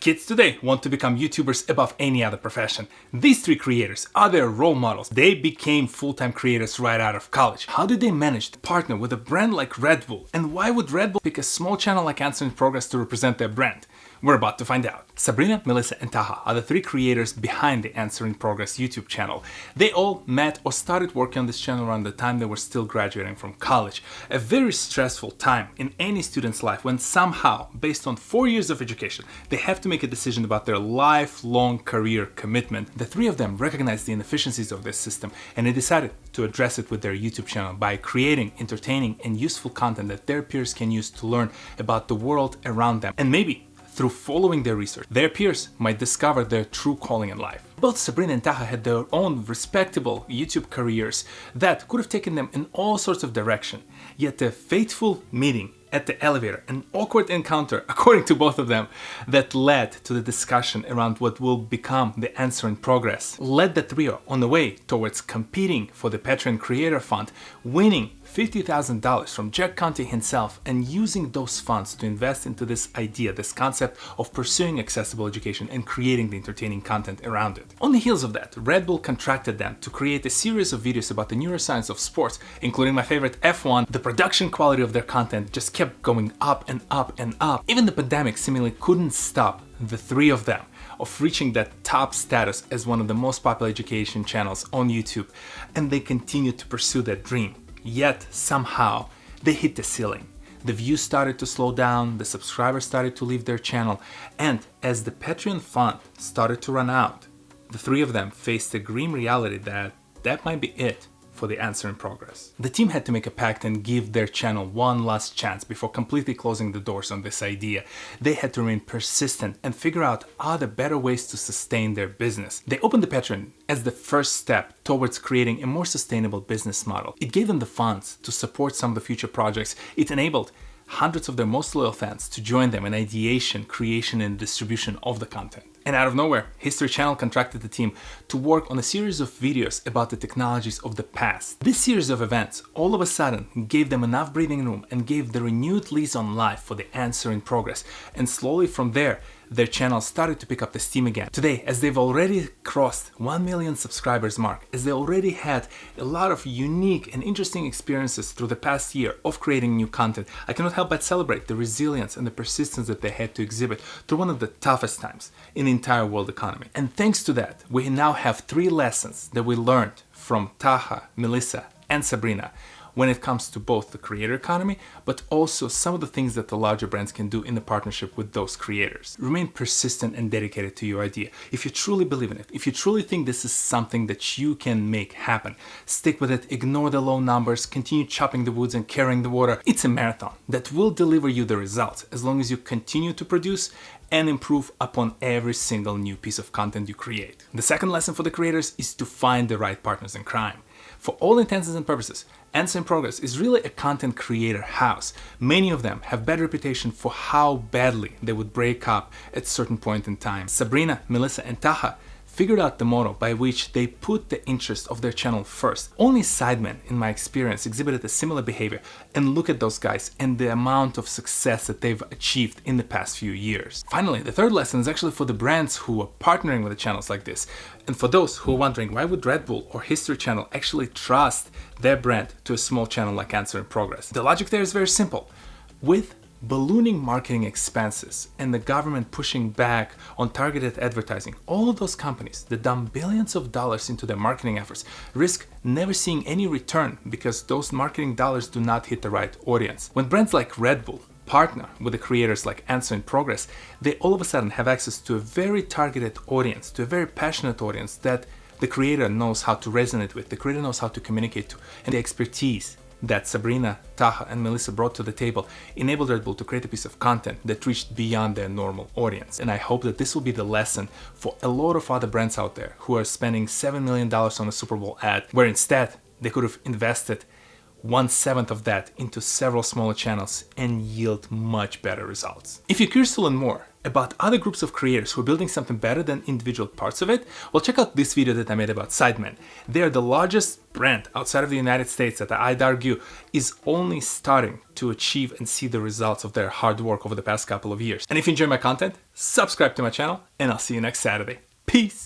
Kids today want to become YouTubers above any other profession. These three creators are their role models. They became full-time creators right out of college. How did they manage to partner with a brand like RedBull? And why would RedBull pick a small channel like Answer in Progress to represent their brand? We're about to find out. Sabrina, Melissa, and Taha are the three creators behind the Answer in Progress YouTube channel. They all met or started working on this channel around the time they were still graduating from college. A very stressful time in any student's life when somehow, based on 4 years of education, they have to make a decision about their lifelong career commitment. The three of them recognized the inefficiencies of this system and they decided to address it with their YouTube channel by creating entertaining and useful content that their peers can use to learn about the world around them. And maybe through following their research, their peers might discover their true calling in life. Both Sabrina and Taha had their own respectable YouTube careers that could have taken them in all sorts of direction. Yet the fateful meeting at the elevator, an awkward encounter, according to both of them, that led to the discussion around what will become the Answer in Progress, led the trio on the way towards competing for the Patreon Creator Fund, winning $50,000 from Conte himself, and using those funds to invest into this idea, this concept of pursuing accessible education and creating the entertaining content around it. On the heels of that, RedBull contracted them to create a series of videos about the neuroscience of sports, including my favorite F1. The production quality of their content just kept going up and up and up. Even the pandemic seemingly couldn't stop the three of them of reaching that top status as one of the most popular education channels on YouTube, and they continued to pursue that dream. Yet somehow they hit the ceiling. The views started to slow down, the subscribers started to leave their channel, and as the Patreon fund started to run out, the three of them faced a grim reality that might be it for the Answer in Progress. The team had to make a pact and give their channel one last chance before completely closing the doors on this idea. They had to remain persistent and figure out other better ways to sustain their business. They opened the Patreon as the first step towards creating a more sustainable business model. It gave them the funds to support some of the future projects. It enabled hundreds of their most loyal fans to join them in ideation, creation, and distribution of the content. And out of nowhere, History Channel contracted the team to work on a series of videos about the technologies of the past. This series of events all of a sudden gave them enough breathing room and gave the renewed lease on life for the Answer in Progress. And slowly from there, their channel started to pick up the steam again. Today, as they've already crossed 1 million subscribers mark, as they already had a lot of unique and interesting experiences through the past year of creating new content, I cannot help but celebrate the resilience and the persistence that they had to exhibit through one of the toughest times in the entire world economy. And thanks to that, we now have 3 lessons that we learned from Taha, Melissa, and Sabrina when it comes to both the creator economy, but also some of the things that the larger brands can do in the partnership with those creators. Remain persistent and dedicated to your idea. If you truly believe in it, if you truly think this is something that you can make happen, stick with it, ignore the low numbers, continue chopping the woods and carrying the water. It's a marathon that will deliver you the results as long as you continue to produce and improve upon every single new piece of content you create. The second lesson for the creators is to find the right partners in crime. For all intents and purposes, Answer in Progress is really a content creator house. Many of them have bad reputation for how badly they would break up at a certain point in time. Sabrina, Melissa, and Taha figured out the model by which they put the interest of their channel first. Only Sidemen, in my experience, exhibited a similar behavior, and look at those guys and the amount of success that they've achieved in the past few years. Finally, the third lesson is actually for the brands who are partnering with the channels like this, and for those who are wondering why would RedBull or History Channel actually trust their brand to a small channel like Answer in Progress. The logic there is very simple. With ballooning marketing expenses and the government pushing back on targeted advertising, all of those companies that dump billions of dollars into their marketing efforts risk never seeing any return because those marketing dollars do not hit the right audience. When brands like RedBull partner with the creators like Answer in Progress, they all of a sudden have access to a very targeted audience, to a very passionate audience that the creator knows how to resonate with, the creator knows how to communicate to, and the expertise that Sabrina, Taha, and Melissa brought to the table enabled RedBull to create a piece of content that reached beyond their normal audience. And I hope that this will be the lesson for a lot of other brands out there who are spending $7 million on a Super Bowl ad, where instead they could have invested 1/7 of that into several smaller channels and yield much better results. If you're curious to learn more about other groups of creators who are building something better than individual parts of it, well, check out this video that I made about Sidemen. They are the largest brand outside of the United States that I'd argue is only starting to achieve and see the results of their hard work over the past couple of years. And if you enjoy my content, subscribe to my channel and I'll see you next Saturday. Peace!